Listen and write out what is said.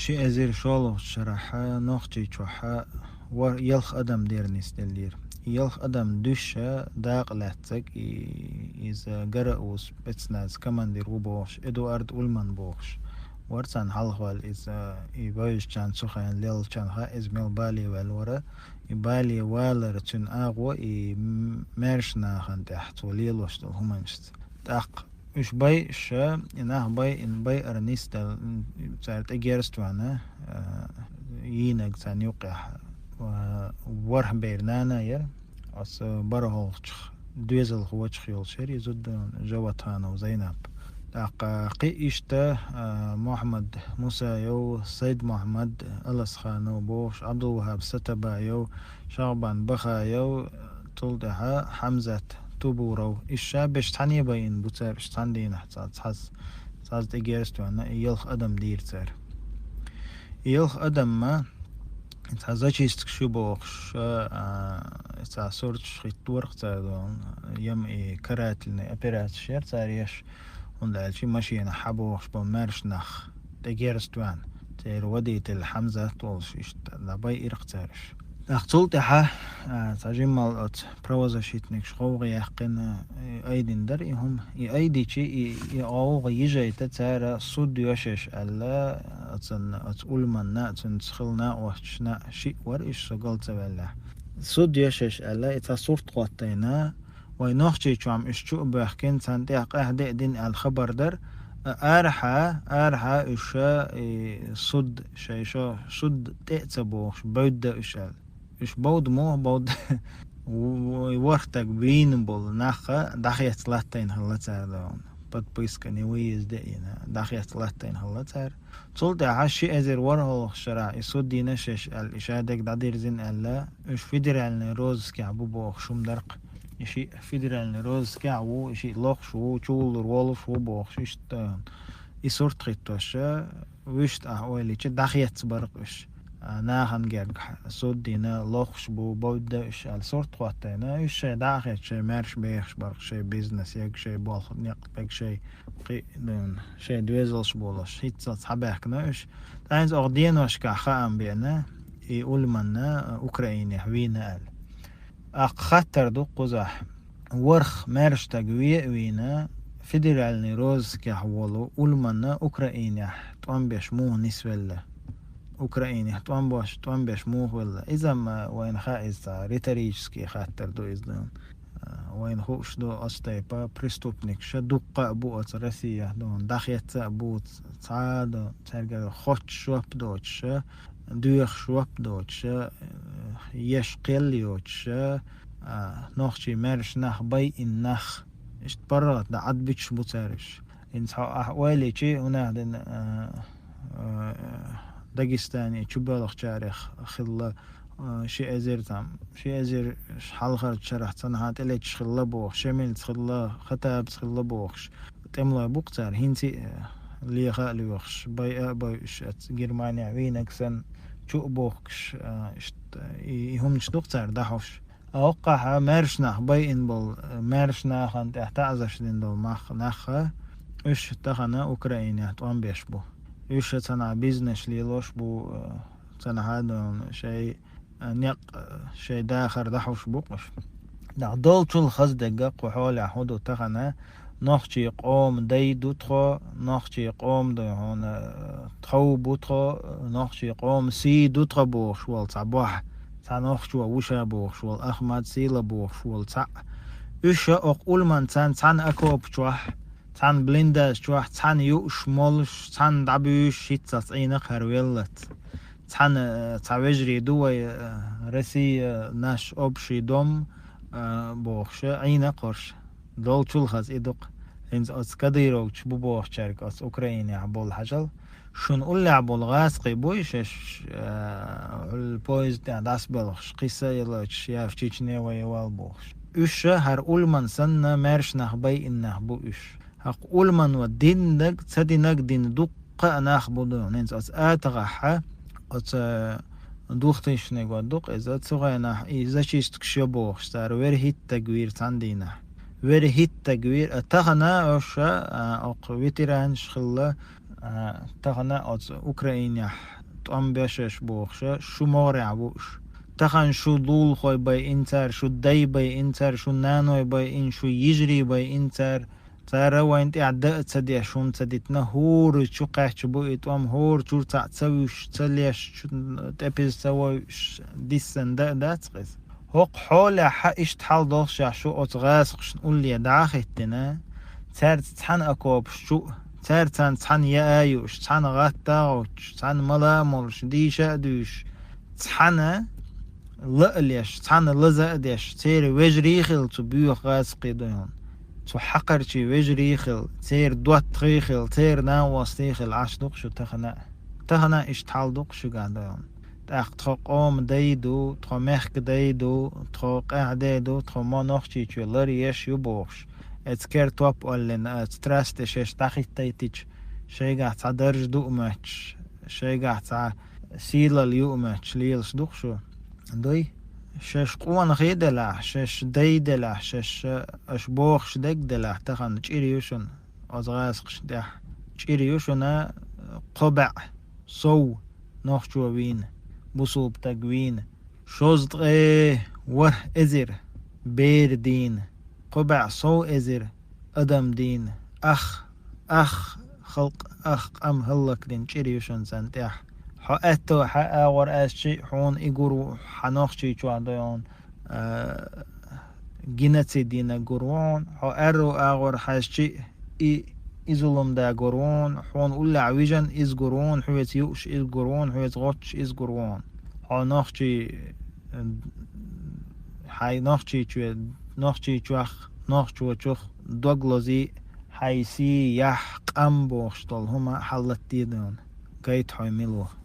شي أزير شالو شرحة نوختي شوحة يلخ أدم دير نستلير يلخ أدم دوشة داق لاتك إذا جرأ وسبتسناز كمان دير وبوخش إدوارد أولمان بوخش ورسان حلوال إذا يبايش كان سخان ليل كان ها إزميل بالي والورا يبالي والر تون أغوى مرشنا خان تحت وليل وشتل همانشت تاق مش باي شا إنه باي إن باي أرنيستا صارت أجيرستوانا يينك سان يوقع وورح بيرنانا ير أس برهولش دوزل خوش خيول شري زد جواتانا وزينب قي إشتا محمد موسى يو سيد محمد ألس خانو بوش عبد الوهاب ستبا يو شعبان بخا يو تلدها حمزة تبورو إشا بشتاني باين بوتسا بشتان دينا تحس تجيرستو أنا يلخ أدم دير تسار يلخ أدم ما تحزاش يستكشو بوخش صورت شخيط ورق تادون يم كرات لنا أبيرات شير تاريش وندال شي ماشي أنا حبوخش بمارش نخ تجيرستوان تير وديت الحمزة تولش إشت لباي إرق تارش أختلتها تجمع الأت بروزا شيتنك شغوغي يحقن أيدين دريهم أيدي شيء يعوغ يجي تتارى صد يشش ألا أتقول من نأتن تخلنا وحشنا شيء ورئيش سقلت بالله صد يشش ألا إتصورت قوتينا وينوخشي شوام إشتوء بحكين تنتيق أهدئ دين الخبر در أرحى إشا صد شيء صد تأتبوش بود إشال إش بود مو بود وورتك بين بول نخا دخيت ثلاثين هلتار دون بد بيسكني ويز دقينا دخيت ثلاثين هلتار صلت عشي أزر ورهو شرع يصد دينشش الإشادك دادير زين ألا إش فيدرالن روز كعبو بوخ شم درق إشي فيدرالن روز كعبو إشي لوخ شو تشول رولو شو بوخ شيشت يصورت خيطوش ويشت أحوالي چه دخيت برقش ناهن جرج صد دينا لوخش بو بودا إش الصورت قوتنا إش داخل شيء مارش بيخش برق شيء بيزنس يك شيء بالخ نقبك شيء قيدون شيء دويزلش بولش هيت صحبحكنا إش تاينز أغدين وش كخام بينا يقول منا أوكرانيا حوينا قال خطر دو قزح ورخ مارش تقوية وينا فيدرال نيروز كحولو قول منا أوكرانيا توان بيشموه نسوة الله أوكرانيا توان بيشموه ولا إذا ما وين خائز ريتاريجسكي خاطر دو إذن وين خوش دو أستيبا بريستوبنيك شدوقة بوت روسيا دون دخيت بوت تعاد ترجع خوش شوب دوتش دوخ شوب دوتش يشقل يوتش نخشي مرش نخ باي إن نخ اشتبرت دا عد بيتش بوتارش إنت أحوالي شيء هنا دن داغستاني تشبالخ تاريخ خلا شي أزير تام شي أزير حلقة شرح تنهات إلي تشخلا بوخ شميل تخلا خطاب تخلا بوخش تملا بوقتار هنتي لي خالي وخش باي شات جرمانيا وينكسن شو بوخش يهم شدوقتار دحوش أوقع مارشنا باي إن بول مارشنا خان تحتعزش دين دول مخ نخا إيش تخنا أوكرانيا توان بيشبو إيش تنا بيزنس ليلوش بو تنا هذا شيء نق شيء داخر دحوش بوقش دول طول خز دقق وحول عهود تخنا نخشي قوم دي دوتخو نخشي قوم دي هون تخو بوتخو نخشي قوم سي دوتخو بوخ شوال تعبوح تنخشي ووشا بوخ شوال أحمد سيلا بوخ شوال تع إيش أقول من تان أكوب شوح تان بليندا شوح تان يوش مولش تان دعبيش هيتساس عينك هرويلت تان تعوجري دوي رسي ناش أبشي دوم بوخش عينك قرش دول تلخز إدق إنز أس كديروش بوخ شارك أس أوكرانيا عبول حجل شون قول عبول غاسقي بويش البويز تاع داس بلخش قصة يلاش ياف تشيشني ويوال بوخش إيش هر قول من سنة مارش نخبي إنه بو إيش هق قول من ودين نك تدينك دين دقة نخبو دون إنز أس آتغحة أس دوختش نگو دوق إذا تصغينا إذا شيستكشي بوخش تار وير هيت تقوير تاندينا وير هيت تقوير أتغنا أوشا أق ويتران شخلا تخنا أوز أوكرانيا تأم بيشش بوخشة شو مورع بوش تخن شو دول خوي باي إنتر شو داي باي إنتر شو نانوي باي إن شو يجري باي إنتر ترى وين تعدأ تدي شون تديتنا هور شو قاعد بو إتوام هور شو تسويش تليش شو تبيز تسويش ديسن دا تقيس هوق حول حقش تحل دوش شو أتغاس قش نقول لي داختنا تار تحن أكوب شو تار تحن يا أيوش تحن غاتاوش تحن ملا مولش ديشا دوش تحن لأليش تحن لزق ديش تير وجريخل تبيو غاس قيدون تو حقر شي وجريخل تير دوت تريخل تير ناواس تيخل عش دوقشو تخنا إش تحل دوقشو قاعدون تاخ تخوق أم دايدو تخو مخك دايدو تخو قاع دايدو تخو ما نوخشي تشو لريش يبوخش اتكير توب أولين اتراستش تاخي تايتيش شي قاعد تعدرج دوقمتش شي قاعد تع سيلا اليومتش ليلش دوقشو دوي شش قوان غيدلع شش ديدلع شش اشبوخش ديدلع تخن تشيريوشن ازغاسقش دح تشيريوشنا قبع صو نوخشو وين بوصوب تقوين شوزدغي ور ازر بير دين قبع صو ازر ادم دين اخ خلق اخ ام هلك دين تشيريوشن سنتح حقتو حقا ورأس شيء حون إيقورو حنوخ شيء شو عندهم جينتي دينا قرون حقرو أغور حاس شيء إزولم دا قرون حون أولا عويجن إز قرون حويت يوش إز قرون حويت غوتش إز قرون حنوخ شيء حي نوخ شيء شوخ دوغلوزي حيسي يح قم بوخشتل هما حلت ديدون قيت حي ملوه